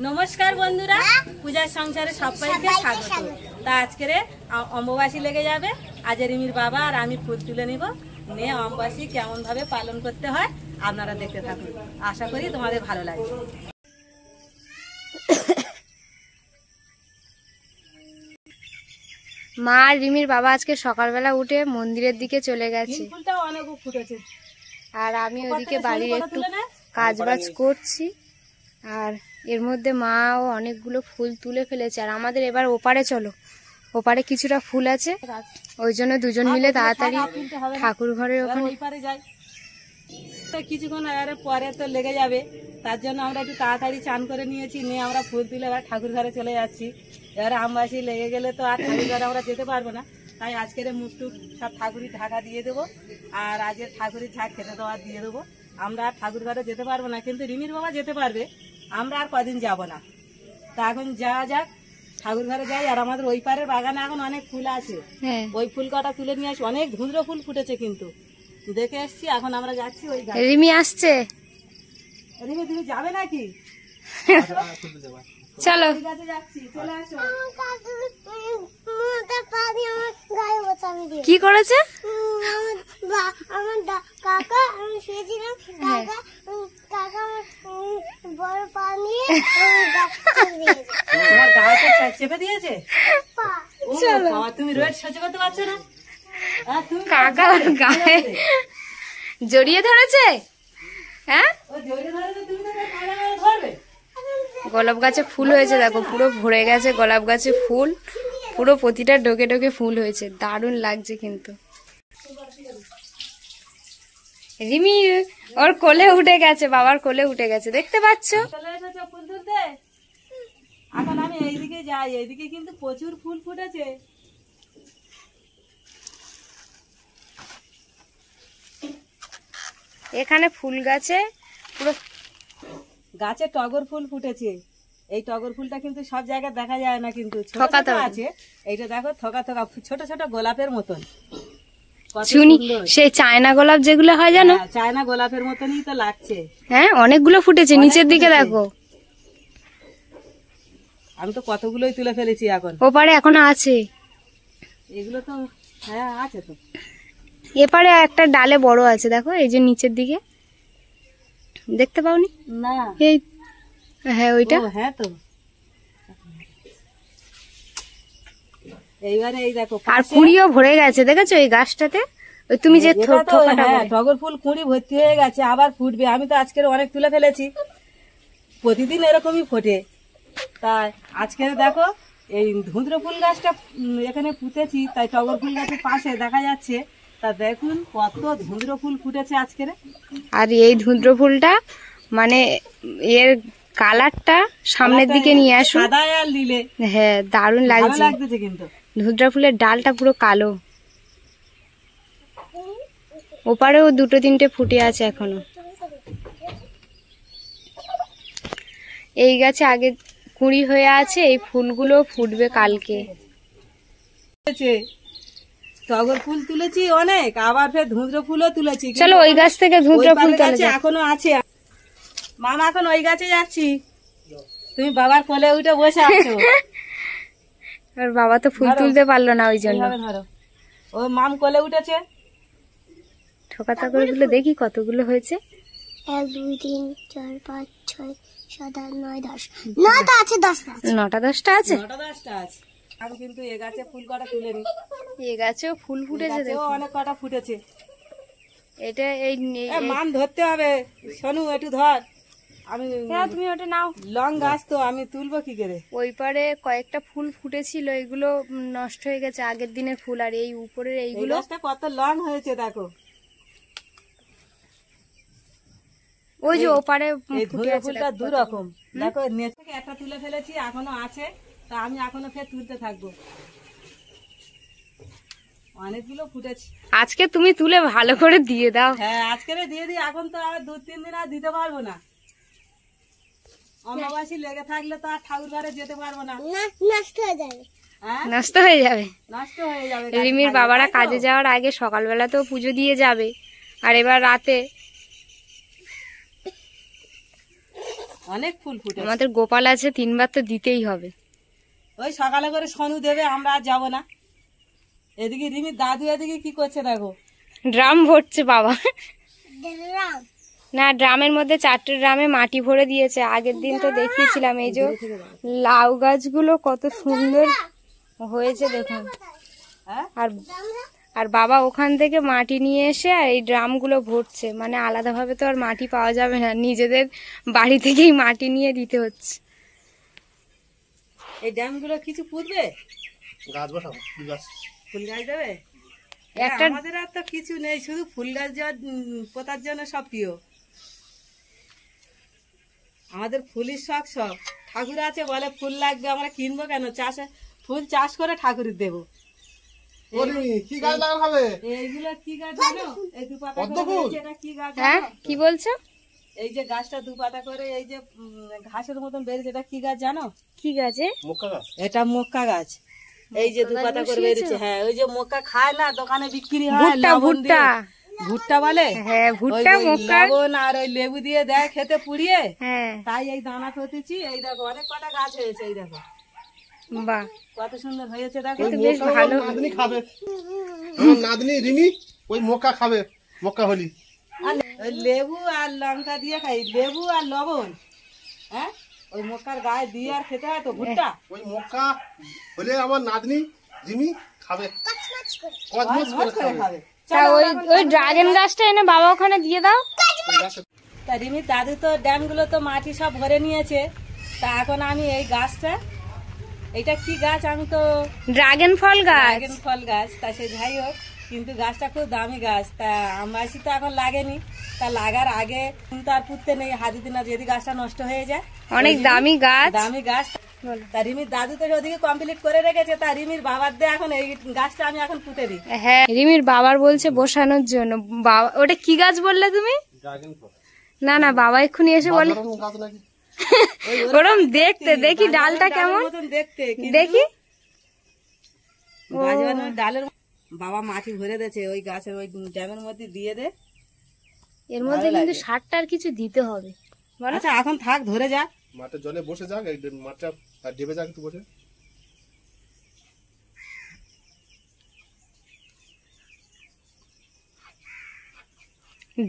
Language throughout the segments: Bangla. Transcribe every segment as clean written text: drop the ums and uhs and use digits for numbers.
নমস্কার বন্ধুরা, পূজার সংসারে সবাইকে স্বাগত। তা আজকের অম্বুবাসী লেগে যাবে। আজ রিমির বাবা আর আমি ফুল তুলে নিব, নিয়ে অম্বুবাসী কেমন ভাবে পালন করতে হয় আপনারা দেখতে থাকুন। আশা করি তোমাদের ভালো লাগবে। মা আর রিমির বাবা আজকে সকালবেলা উঠে মন্দিরের দিকে চলে গেছে, আর আমি ওদিকে বাড়ির একটু কাজবাজ করছি। আর এর মধ্যে মাও অনেকগুলো ফুল তুলে ফেলেছে। আর আমাদের এবার ওপারে চলো, ওপারে কিছুটা ফুল আছে, ওই জন্য দুজন মিলে তাড়াতাড়ি ঠাকুর ঘরের ওখানে যাই। তো কিছুক্ষণ পরে তো লেগে যাবে, তার জন্য আমরা একটু তাড়াতাড়ি চান করে নিয়েছি, নিয়ে আমরা ফুল তুলে এবার ঠাকুর ঘরে চলে যাচ্ছি। এবারে আমবাসী লেগে গেলে তো আর ঠাকুর ঘরে আমরা যেতে পারবো না, তাই আজকের মুখটুক সব ঠাকুরের ঢাকা দিয়ে দেবো, আর আজকের ঠাকুরের ঝাঁক খেতে দেওয়া দিয়ে দেবো। আমরা আর ঠাকুর ঘরে যেতে পারবো না, কিন্তু রিমির বাবা যেতে পারবে, আমরা আর কদিন যাব না। তা এখন যাওয়া যাক, ঠাকুর ঘরে যাই। আর আমাদের ওই পারের বাগানে এখন অনেক ফুল আছে, ওই ফুল কটা তুলে নিয়ে আসি। অনেক ধুঁদ্র ফুল ফুটেছে, কিন্তু দেখে এসছি। এখন আমরা যাচ্ছি ওই। রিমি আসছে। রিমি তুমি যাবে নাকি? চলো কি করেছে চেপে দিয়েছে। তুমি রোড সহ্য করতে পারছো না? কাকা গায়ে জড়িয়ে ধরেছে। হ্যাঁ, গোলাপ গাছে ফুল হয়েছে, দেখো পুরো ভরে গেছে গোলাপ গাছে ফুল, পুরো প্রতিটা ডোকে ডোকে ফুল হয়েছে, দারুণ লাগছে। কিন্তু রিমি ওর কোলে উঠে গেছে, বাবার কোলে উঠে গেছে, দেখতে পাচ্ছ? ফুল তুলতে এখন আমি এইদিকে যাই, এইদিকে কিন্তু প্রচুর ফুল ফুটেছে। এখানে ফুল গাছে পুরো গাছে টগর ফুল ফুটেছে। এই টগর ফুলটা কিন্তু সব জায়গায় দেখা যায় না, কিন্তু ছোট ছোট আছে। এইটা দেখো, থোকা থোকা ছোট ছোট গোলাপের মতন। শুনি সেই চায়না গোলাপ যেগুলো হয় জানো, চায়না গোলাপের মতনই তো লাগছে। হ্যাঁ, অনেকগুলো ফুটেছে, নিচের দিকে দেখো। আমি তো কতগুলোই তুলে ফেলেছি, এখন ওপারে এখনো আছে। এগুলো তো হ্যাঁ আছে তো। এপারে একটা ডালে বড় আছে, দেখো এই যে নিচের দিকে, দেখতে পাওনি? না, এই হ্যাঁ ওইটা। হ্যাঁ তো এইবারে এই দেখো, আর কুড়িও ভরে গেছে, দেখেছো এই গাছটাতে? ওই তুমি যে টগর ফুল কুড়ি ভর্তি হয়ে গেছে, আবার ফুটবে। আমি তো আজকের অনেক তুলে ফেলেছি, প্রতিদিন এরকমই ফোটে। তাই আজকে দেখো এই ধুঁদ্র ফুল গাছটা এখানে পুঁতেছি, তাই টগর ফুল গাছের পাশে দেখা যাচ্ছে। তা দেখুন কত ধুঁদ্র ফুল ফুটেছে আজকের। আর এই ধুঁদ্র ফুলটা মানে এর কালারটা সামনের দিকে নিয়ে আসুন, সাদা আর নীলে। হ্যাঁ, দারুণ লাগছে কিন্তু ধুঁদ্র ফুলের ডালটা পুরো কালো। ওপারেও দুটো তিনটে ফুটে আছে এখনো। এই গাছে আগে কুঁড়ি হয়ে আছে, এই ফুলগুলো ফুটবে কালকে। টগর ফুল তুলেছি অনেক, আবার ফের ধুঁদ্র ফুলও তুলেছি। চলো ওই গাছ থেকে ধুঁদ্র ফুল তুলে যাও। এখনো আছে। মামা এখন ওই গাছে যাচ্ছি, তুমি বাবার কোলে উঠে বসে আছো। আর বাবা তো ফুল তুলতে পারলো না, ওই জন্য। ধরো, ও মাম কোলে উঠেছে। ঠোকাতা করে গুলো দেখি কতগুলো হয়েছে। 1 2 3 4 5 6 7 8 9 10 9টা আছে। 9টা 10টা আছে। 9টা 10টা আছে। আমি কিন্তু এ গাছে ফুল কটা তুলেনি। এ গাছেও ফুল ফুটেছে, দেখো অনেক কটা ফুটেছে। এটা এই মান ধরতে হবে, শোনু একটু ধর। আমি তুমি ওটা নাও, লং গাছ তো আমি তুলবো কি করে? ওই পারে কয়েকটা ফুল ফুটেছিল, এগুলো নষ্ট হয়ে গেছে, আগের দিনের ফুল। আর এই উপরের এইগুলো কত লং হয়েছে দেখো। ওই যে ওপারে ফুলটা দু রকম, দেখো নেট থেকে একটা তুলে ফেলেছি, এখনো আছে। তা আমি এখনো ফের তুলতে থাকবো। অনেকগুলো ফুটেছে। আজকে তুমি তুলে ভালো করে দিয়ে দাও। হ্যাঁ, আজকে দিয়ে দিই। এখন তো আর 2-3 দিন আর দিতে পারবো না। অমাবাসী লেগে থাকলে তো আর ঠাকুর ঘরে যেতে পারবো না, নষ্ট হয়ে যাবে। নষ্ট হয়ে যাবে, নষ্ট হয়ে যাবে। রিমির বাবারা কাজে যাওয়ার আগে সকালবেলা তো পুজো দিয়ে যাবে, আর এবার রাতে অনেক ফুল ফুটে। আমাদের গোপাল আছে, 3 বার তো দিতেই হবে। ওই সকালে করে সনু দেবে, আমরা আর যাবো না। এদিকে রিমির দাদু এদিকে কি করছে দেখো, ড্রাম ভরছে বাবা। না, ড্রামের মধ্যে 4টে ড্রামে মাটি ভরে দিয়েছে। আগের দিন তো দেখিয়েছিলাম। এই যে লাউ গাছগুলো কত সুন্দর হয়েছে দেখুন। হ্যাঁ আর বাবা ওখান থেকে মাটি নিয়ে এসে আর এই ড্রামগুলো ভরছে। মানে আলাদাভাবে তো আর মাটি পাওয়া যাবে না, নিজেদের বাড়ি থেকেই মাটি নিয়ে দিতে হচ্ছে। এই ড্যামগুলো কিছু পুঁতবে, গাছ বসাবো, ফুল গাছ দেবে। আমাদের আর তো কিছু নেই, শুধু ফুল গাছ পোতার জন্য সব প্রিয় আমাদের। ফুলের শখ সব। ঠাকুর আছে বলে ফুল লাগবে, আমরা কিনবো কেন? ফুল চাষ করে ঠাকুরের দেবো। কি গাছ লাগানো হবে? এইগুলো কি গাছ জানো? এই দুপাতা করে এটা কি গাছ? হ্যাঁ, কি বলছো? এই যে গাছটা দুপাতা করে এই যে ঘাসের মতন বেরিয়েছে, এটা কি গাছ জানো? কি গাছে? মক্কা গাছ। এটা মক্কা গাছ। এই যে দুপাতা করে বেরিয়েছে। হ্যাঁ, ওই যে মক্কা খায় না, দোকানে বিক্রি হয়। ভুট্টা ভুট্টা ভুট্টা বলে। হ্যাঁ, ভুট্টা মক্কা। লবণ আর ওই লেবু দিয়ে দেয় খেতে পুড়িয়ে। হ্যাঁ, তাই এই দানা খেতেছি। এই দেখো অনেক কটা গাছ হয়েছে। এই দেখো বাহ, কত সুন্দর হয়েছে দেখো। বেশ ভালো। নাতনি খাবে, আমার নাতনি রিমি ওই মক্কা খাবে, মক্কা হলি। আর ওই লেবু আর লঙ্কা দিয়ে খাই, লেবু আর লবণ। হ্যাঁ, ওই মক্কার গায়ে দিয়ে আর খেতে হয় তো ভুট্টা। ওই মক্কা হলে আমার নাতনি রিমি খাবে, কচমচ মজ করে করে খাবে। খাবে। তা ওই ড্রাগন গাছটা এনে বাবা ওখানে দিয়ে দাও। তা রিমির দাদু তো ড্যামগুলো তো মাটি সব ভরে নিয়েছে। তা এখন আমি এই গাছটা, এটা কি গাছ আমি তো ড্রাগন ফল গাছ। ড্রাগন ফল গাছ। তা সে যাই হোক, কিন্তু গাছটা খুব দামি গাছ। তা আমাসি তো এখন লাগেনি। তা লাগার আগে কিন্তু আর পুঁততে নেই, হাতে দিন যদি গাছটা নষ্ট হয়ে যায়। অনেক দামি গাছ। দামি গাছ। তা রিমির দাদু তো ওদিকে কমপ্লিট করে রেখেছে। তা রিমির বাবার দিয়ে এখন এই গাছটা আমি এখন পুঁতে দিই। হ্যাঁ, রিমির বাবার বলছে বসানোর জন্য। বাবা, ওটা কি গাছ বললে তুমি? ড্রাগন ফল। না, বাবা এক্ষুনি এসে বলে সাধারণ গাছ নাকি? ওরম দেখতে। দেখি ডালটা কেমন, মতন দেখতে, দেখি। বাজবানোর ডালের বাবা মাটি ভরে দিয়েছে ওই গাছের ওই ড্যামের মধ্যে দিয়ে দে। এর মধ্যে কিন্তু সারটা আর কিছু দিতে হবে। আচ্ছা এখন থাক, ধরে যা। মাঠে জলে বসে যাক, এই মাঠটা ডেবে যাক একটু বসে।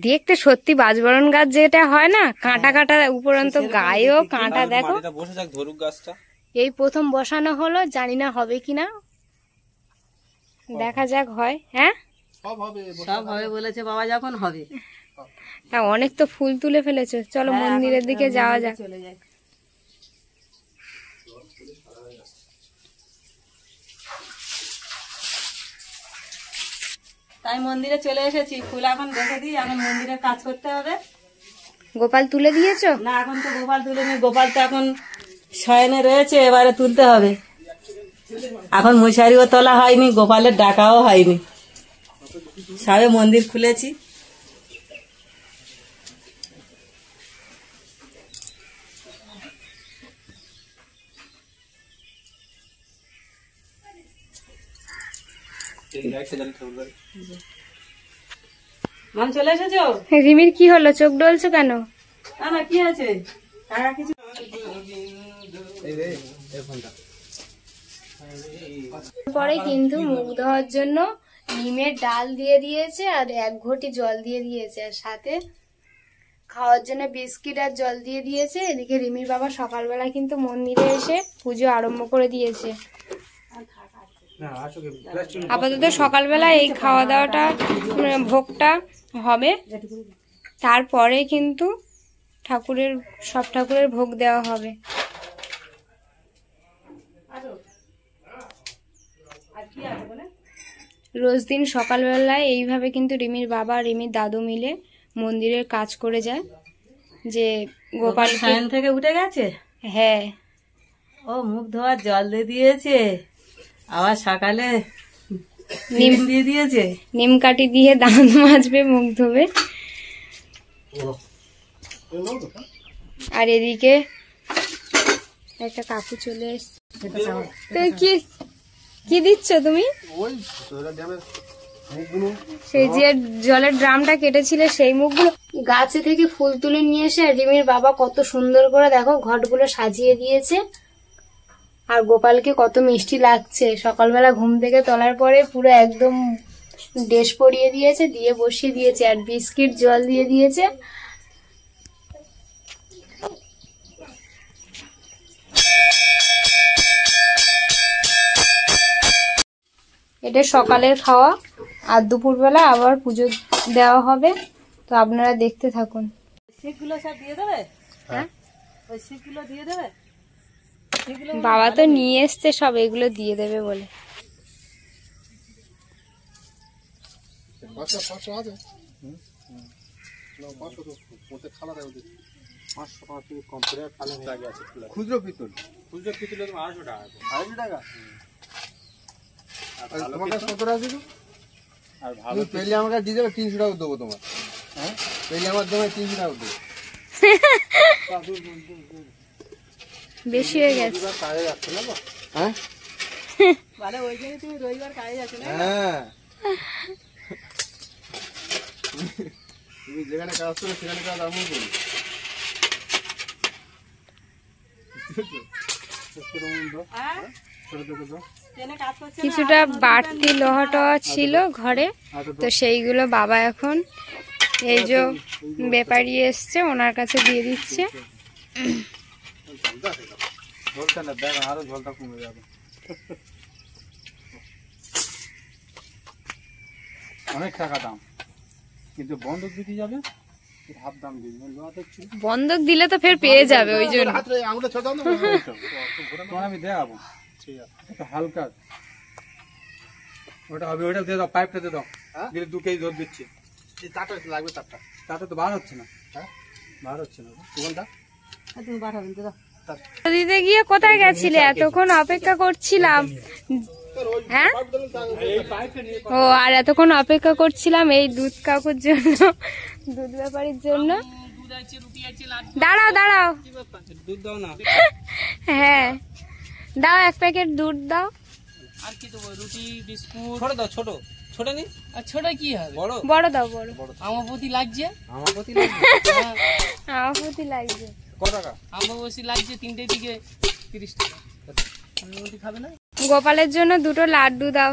দেখতে সত্যি বাজবরণ গাছ যেটা হয় না, কাঁটা কাঁটা উপরন্ত গায়েও কাঁটা। দেখো, বসে যাক, ধরুক গাছটা। এই প্রথম বসানো হলো, জানি না হবে কিনা, দেখা যাক হয়। হ্যাঁ, সব হবে, সব হবে বলেছে বাবা, যখন হবে। তা অনেক তো ফুল তুলে ফেলেছে। চলো মন্দিরের দিকে যাওয়া যাক। চলে যায়। তাই মন্দিরে চলে এসেছি। ফুল এখন রেখে দিই, এখন মন্দিরের কাজ করতে হবে। গোপাল তুলে দিয়েছো? না, এখন তো গোপাল তুলেনি। গোপাল তো এখন শয়নে রয়েছে, এবারে তুলতে হবে। এখন মশারিও তোলা হয়নি, গোপালের ডাকাও হয়নি। সবে মন্দির খুলেছি। মান চলে এসেছো? রিমির কি হলো, চোখ ডলছো কেন? না না, কি আছে? টাকা কিছু পরে কিন্তু মুখ ধোয়ার জন্য নিমের ডাল দিয়ে দিয়েছে আর 1 ঘটি জল দিয়ে দিয়েছে, আর সাথে খাওয়ার জন্য বিস্কিট আর জল দিয়ে দিয়েছে। এদিকে রিমির বাবা সকালবেলা কিন্তু মন্দিরে এসে পুজো আরম্ভ করে দিয়েছে। আপাতত সকালবেলা এই খাওয়া দাওয়াটা, ভোগটা হবে। তারপরে কিন্তু সব ঠাকুরের ভোগ দেওয়া হবে। রোজ দিন সকালবেলায় এইভাবে কিন্তু রিমির বাবা আর রিমির দাদু মিলে মন্দিরের কাজ করে যায়। যে গোপাল শয়ন থেকে উঠে গেছে। হ্যাঁ, ও মুখ ধোয়ার জল দিয়ে দিয়েছে, আবার সকালে নিম দিয়ে দিয়েছে। নিম কাঠি দিয়ে দাঁত মাজবে, মুখ ধোবে। আর এদিকে একটা কাকু চলে এসছে। তো কি দিচ্ছ তুমি? ওই ড্যামের মুখগুলো সেই যে জলের ড্রামটা কেটেছিলে সেই মুখগুলো গাছে থেকে ফুল তুলে নিয়ে এসে রিমির বাবা কত সুন্দর করে দেখো ঘটগুলো সাজিয়ে দিয়েছে। আর গোপালকে কত মিষ্টি লাগছে, সকালবেলা ঘুম থেকে তোলার পরে পুরো একদম ড্রেস পরিয়ে দিয়েছে, দিয়ে বসিয়ে দিয়েছে আর বিস্কিট জল দিয়ে দিয়েছে। এটা সকালের খাওয়া, আর দুপুরবেলা আবার পুজো দেওয়া হবে, তো আপনারা দেখতে থাকুন। শিখগুলো সব দিয়ে দেবে? হ্যাঁ, ওই শিখগুলো দিয়ে দেবে? শিখগুলো বাবা তো নিয়ে এসছে সব, এগুলো দিয়ে দেবে বলে। পাঁচশো আছে। পাঁচশো তো ওতে খালা দেয় ওদের। 500 কম করে খালে আছে। খুচরো পিতল, খুচরো পিতলে তো 250 টাকা। 250 টাকা? তোমার কাছে কত আছে তো? আর ভালো পেলে আমাকে দিয়ে দেবে, 300 টাকা দেবো তোমার। হ্যাঁ, পেলে আমার দেবে 300 টাকা দেবো। বেশি হয়ে গেছে। কাজে যাচ্ছে না? হ্যাঁ, মানে ওই জন্য তুমি রবিবার কাজে যাচ্ছ না? হ্যাঁ। তুমি যেখানে কাজ করো সেখানে কাজ আমি করি। হ্যাঁ? ট্রেনে কাজ করছে না? কিছুটা বাড়তি লোহাটা ছিল ঘরে, তো সেইগুলো বাবা এখন এই যে ব্যাপারী এসছে ওনার কাছে দিয়ে দিচ্ছে। ঝোলটা না দেখ, আরো ঝোলটা কমে যাবে। অনেক টাকা দাম, কিন্তু বন্ধক দিতে যাবে হাফ দাম দিন। বন্ধক দিলে তো ফের পেয়ে যাবে, ওই জন্য আমি দেখাবো। ঠিক আছে, হালকা ওটা হবে, ওইটা দিয়ে দাও, পাইপটা দিয়ে দাও, দিলে 2 কেজি জল দিচ্ছি। তারটা লাগবে, তারটা তো বার হচ্ছে না। হ্যাঁ, বার হচ্ছে না কোনটা? তুমি পাঠাবেন তো? দিতে গিয়ে কোথায় গেছিলে? এতক্ষণ অপেক্ষা করছিলাম। হ্যাঁ, ও আর এতক্ষণ অপেক্ষা করছিলাম এই দুধ কাকুর জন্য, দুধ ব্যাপারীর জন্য। দাঁড়াও দাঁড়াও, দুধ দাও না। হ্যাঁ দাও, 1 প্যাকেট দুধ দাও। আর কি দেবো? রুটি, বিস্কুট। ছোট দাও, ছোট ছোট নি। আর ছোট কি হবে? বড় বড় দাও, বড়। আমাবতী লাগছে, আমাবতী আমাবতী লাগবে। কত টাকা? আমাবতী লাগছে 3টে দিকে 30 টাকা। আমাবতী খাবে না? গোপালের জন্য 2টো লাড্ডু দাও।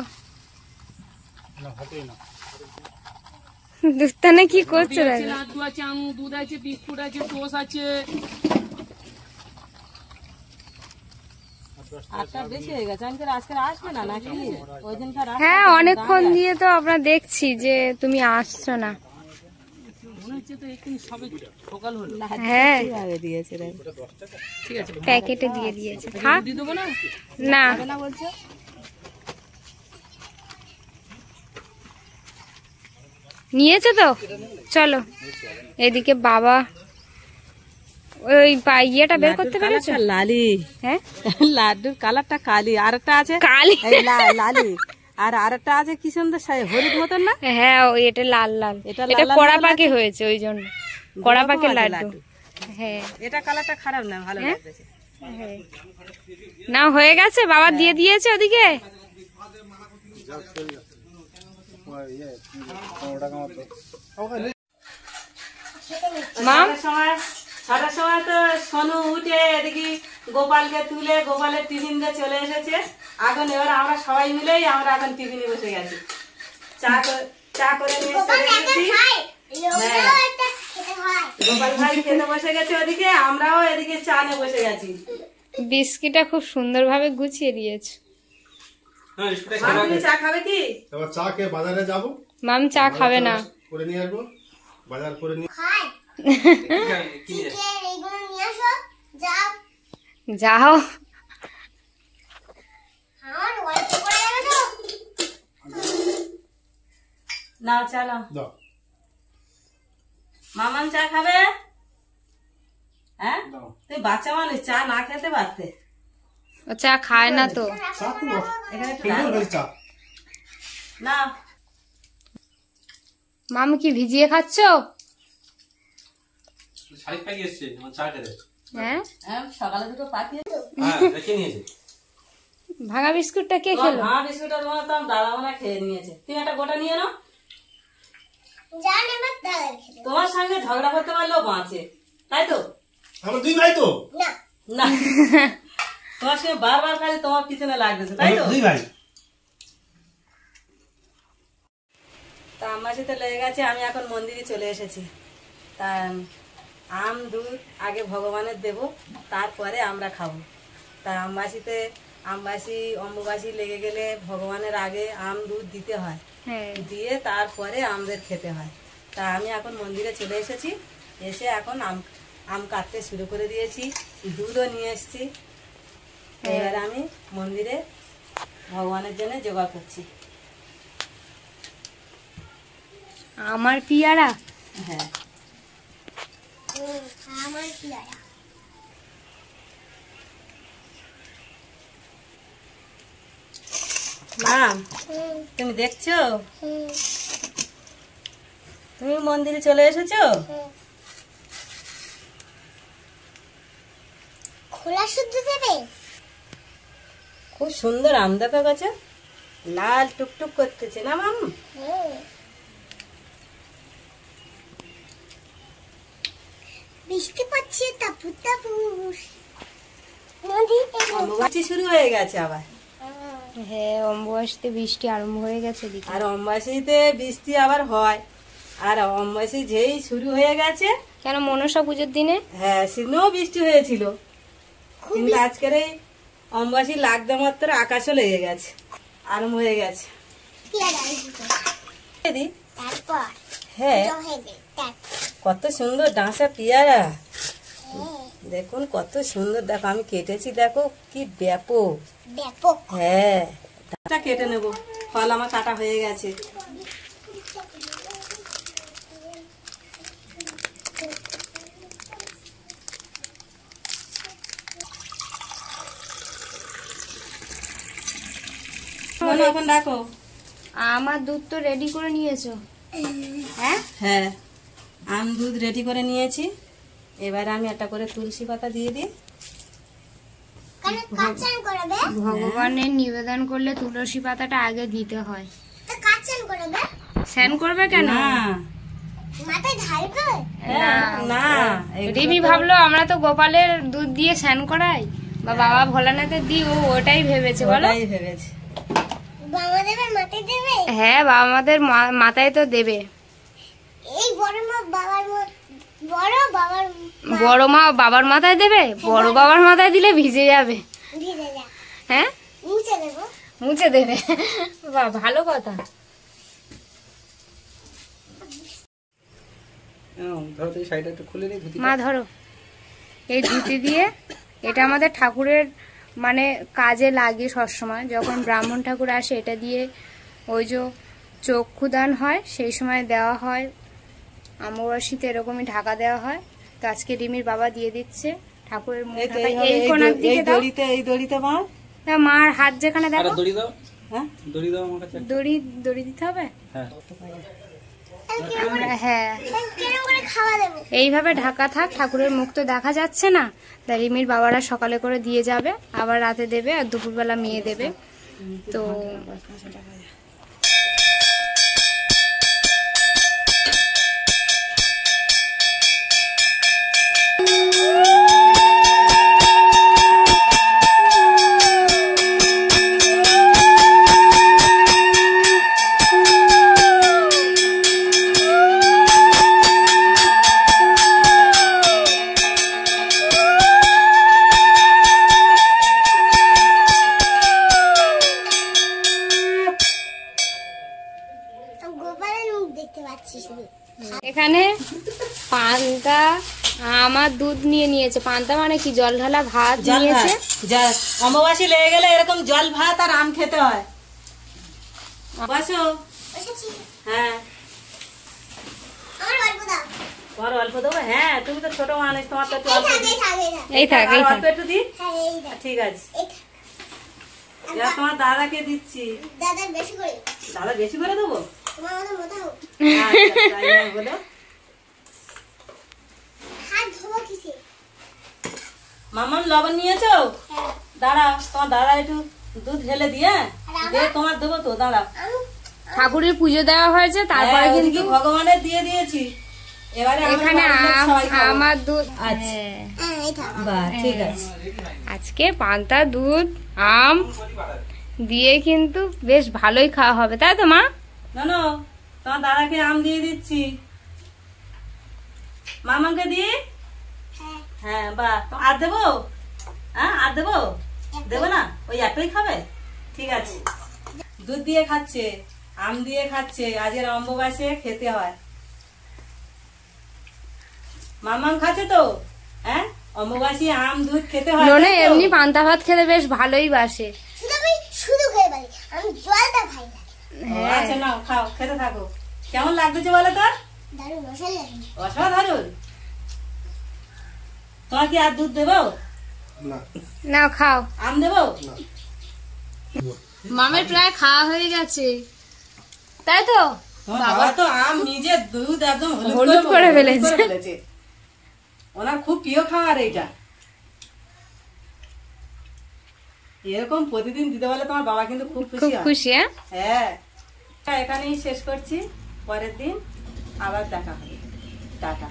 দুধটানে কি করছো? লাড্ডু আছে, দুধ আছে, বিস্কুট আছে, টোস্ট আছে। আটটা বেশি হয়ে গেছে, আজকে আসবে না নাকি? ওই দিনকার হ্যাঁ, অনেকক্ষণ দিয়ে তো আমরা দেখছি যে তুমি আসছো না। মনে হচ্ছে তো একদিন সবে সকাল হলো। হ্যাঁ, দিয়েছে রে, ঠিক আছে, প্যাকেটে দিয়ে দিয়েছে। থাক, দিয়ে দেবো না? না না বলছো? নিয়েছো তো, চলো। এদিকে বাবা ওই ইয়েটা বের করতে পেরেছো? লালি, হ্যাঁ, লাড্ডুর কালারটা কালি, আর একটা আছে কালি। লালি, আর আরেকটা আছে কি সুন্দর হলুদ মতন না? হ্যাঁ, ওই এটা লাল লাল, এটা এটা লাল কড়া লাল পাকে হয়েছে, ওই জন্য কড়া পাকে আছে লাড্ডু। লাড্ডু। হ্যাঁ এটা কালারটা খারাপ না, ভালো লাগছে। হ্যাঁ, না হয়ে গেছে, বাবা দিয়ে দিয়েছে ওদিকে। মাম, ছটার সময় তো সোনু উঠে এদিকে গোপালকে তুলে গোপালের টিফিন দিয়ে চলে এসেছে। এখন এবার আমরা সবাই মিলেই আমরা এখন টিফিনে বসে গেছি। চা করে নিয়ে চলে গেছি। গোপাল ভাই খেতে বসে গেছে ওদিকে, আমরাও এদিকে চা নিয়ে বসে গেছি। বিস্কিটটা খুব সুন্দরভাবে গুছিয়ে দিয়েছে। তুমি চা খাবে কি? এবার চা খেয়ে বাজারে যাবো। মাম চা খাবে না। করে নিয়ে আসবো, বাজার করে নিয়ে। যাও, নাও চা নাও। দাও। মামান চা খাবে? হ্যাঁ, তুই বাচ্চা মানুষ, চা না খেতে পারতে। ও চা খায় না তো। চা তো এখানে একটু সুন্দর হয়েছে চা। না, মাম কি ভিজিয়ে খাচ্ছ? হ্যাঁ, সকালে দুটো পাঠিয়ে ভাঙা বিস্কুটটা কে খেলো? ভাঙা বিস্কুটটা তোমার তো দাদা মনে খেয়ে নিয়েছে, তুমি একটা গোটা নিয়ে নাও। জান আমার দাদা খেলো তোমার সঙ্গে ঝগড়া করতে পারলেও বাঁচে, তাই তো? আমার দুই ভাই তো, না না তোমার সঙ্গে বারবার খালি তোমার পিছনে লাগতেছে, তাই তো? দুই ভাই। তা আমার সাথে লেগে গেছে, আমি এখন মন্দিরে চলে এসেছি। তা আম দুধ আগে ভগবানের দেব, তারপরে আমরা খাবো। তা আমবাসী অম্বুবাসী লেগে গেলে ভগবানের আগে আম দুধ দিতে হয়, হ্যাঁ, দিয়ে তারপরে আমাদের খেতে হয়। তা আমি এখন মন্দিরে চলে এসেছি, এসে এখন আম কাটতে শুরু করে দিয়েছি, দুধও নিয়ে এসেছি। এবার আমি মন্দিরে ভগবানের জন্য জোগাড় করছি। আমার পিয়ারা। হ্যাঁ, আমার পিয়ারা মা তুমি দেখছো, তুমি মন্দিরে চলে এসেছো? খোলা শুদ্ধ দেবে? খুব সুন্দর আম দেখা গেছে, লাল টুকটুক করতেছে না মাম? বৃষ্টি পড়ছে তাপুর তাপুর নদী অম্বুবাচী শুরু হয়ে গেছে আবার। হ্যাঁ, অম্বুবাসীতে বৃষ্টি আরম্ভ হয়ে গেছে দিকে। আর অম্বুবাচীতে বৃষ্টি আবার হয়, আর অম্বুবাচী যেই শুরু হয়ে গেছে, কেন মনসা পুজোর দিনে? হ্যাঁ সেদিনও বৃষ্টি হয়েছিল, কিন্তু আজকের এই অম্বুবাচী লাগতে মাত্র আকাশও লেগে গেছে, আরম্ভ হয়ে গেছে। পিয়ারা দিদি, তারপর হ্যাঁ জহেবে তারপর কত সুন্দর ডাঁসা পেয়ারা, দেখুন কত সুন্দর, দেখো আমি কেটেছি, দেখো কি ব্যাপক ব্যাপক হ্যাঁ। ডাঁটা কেটে নেব, ফল আমার কাটা হয়ে গেছে। এখন ডাকো। আমার দুধ তো রেডি করে নিয়েছো? হ্যাঁ হ্যাঁ, আম দুধ রেডি করে নিয়েছি। এবারে আমি একটা করে তুলসী পাতা দিয়ে দিই। কেন কাচান করবে? ভগবানের নিবেদন করলে তুলসী পাতাটা আগে দিতে হয়। তো কাচান করবে? স্নান করবে কেন? না মাথায় ঢালবে? না, রিমি ভাবলো আমরা তো গোপালের দুধ দিয়ে স্নান করাই বা বাবা ভোলানাথের দিই, ও ওটাই ভেবেছে। বলো, ওটাই ভেবেছি। বাবা দেবে মাথায় দেবে? হ্যাঁ, বাবা আমাদের মাথায় তো দেবে। এই বড় মা বাবার বড় বাবার বড় মা বাবার মাথায় দেবে, বড় বাবার মাথায় দিলে ভিজে যাবে। ভিজে যা হ্যাঁ, মুছে দেবো। মুছে দেবে। বাহ, ভালো কথা। ধরো তো এই সাইডটা একটু খুলে নিই ধুতি। মা ধরো, এই ধুতি দিয়ে, এটা আমাদের ঠাকুরের মানে কাজে লাগে সবসময়। যখন ব্রাহ্মণ ঠাকুর আসে এটা দিয়ে ওই যে চক্ষুদান হয় সেই সময় দেওয়া হয়। অমাবস্যাতে এরকমই ঢাকা দেওয়া হয়। তো আজকে রিমির বাবা দিয়ে দিচ্ছে ঠাকুরের মুখ ঢাকা। এই কোণার দিকে দাও, এই দড়িতে মা, তা মার হাত যেখানে দেখো, দড়ি দাও, হ্যাঁ দড়ি দাও আমার কাছে। দড়ি দিতে হবে। হ্যাঁ আমরা হ্যাঁ কেন করে খাওয়া দেবো? এইভাবে ঢাকা থাক, ঠাকুরের মুখ তো দেখা যাচ্ছে না। তা রিমির বাবারা সকালে করে দিয়ে যাবে, আবার রাতে দেবে, আর দুপুরবেলা মেয়ে দেবে। তো গোপালের মুখ দেখতে পাচ্ছি শুধু। এখানে পান্তা আমার দুধ নিয়ে নিয়েছে। পান্তা মানে কি, জল ঢালা ভাত জল নিয়েছে। ভাত। অমাবাসী লেগে গেলে এরকম জল ভাত আর আম খেতে হয়। বসো। বসেছি। হ্যাঁ, আমার অল্প দাও। তোমার অল্প দেবো? হ্যাঁ, তুমি তো ছোট মানুষ, তোমার তো একটু এই অল্প থাক, দিই। এই থাক, এই থাক। এই থাক, আর এই থাক। অল্প একটু দিই। হ্যাঁ, এই থাক, ঠিক আছে, এই থাক। এবার তোমার দাদাকে দিচ্ছি। দাদার বেশি করে। দাদা বেশি করে দেবো? তোমার মতো মোটা হোক। আচ্ছা, তাই না বলো। হাত ধোবো কিসে? মামাম লবণ নিয়েছো? হ্যাঁ। দাঁড়াও, তোমার দাদা একটু দুধ ঢেলে দিয়ে দিয়ে তোমার দেবো তো, দাঁড়াও। ঠাকুরের পুজো দেওয়া হয়েছে, তারপরে হ্যাঁ, কিন্তু ওদিকে ভগবানের দিয়ে দিয়েছি, এবারে আমরা এখানে বাড়ির লোক সবাই খাবো। আমার দুধ। আচ্ছা। হ্যাঁ, এই থাক। বাহ, ঠিক আছে। আজকে পান্তা দুধ আম দিয়ে কিন্তু বেশ ভালোই খাওয়া হবে, তাই তো মা? জানো তোমার দাদাকে আম দিয়ে দিচ্ছি, মামাকে দিয়ে। হ্যাঁ, বাহ, আর দেবো? হ্যাঁ, আর দেবো? দেবো না, ওই একটাই খাবে? ঠিক আছে। দুধ দিয়ে খাচ্ছে, আম দিয়ে খাচ্ছে, আজকের অম্বুবাসে খেতে হয়। মামাম খাচ্ছে তো? হ্যাঁ, অম্বুবাসী আম দুধ খেতে হয়, ননে তাই তো? এমনি পান্তা ভাত খেতে বেশ ভালোই বাসে। শুধু আমি শুধু খেয়ে পারি, আমি জলটা খাই না। ও, আচ্ছা, নাও খাও, খেতে থাকো। কেমন লাগতেছে বলো তো? দারুণ মশলা লাগে। অসাধারণ। তোমার কি আর দুধ দেবো? না, নাও খাও। আম দেবো? মামের প্রায় খাওয়া হয়ে গেছে, তাই তো? তোমার বাবা তো আম নিজে দুধ একদম হলুদ করে ফেলেছে। ওনার খুব প্রিয় খাবার এইটা। এরকম প্রতিদিন দিতে পারলে তোমার বাবা কিন্তু খুব খুব খুশি হয়। খুশি। হ্যাঁ, এখানেই শেষ করছি, পরের দিন আবার দেখা হবে, টাটা।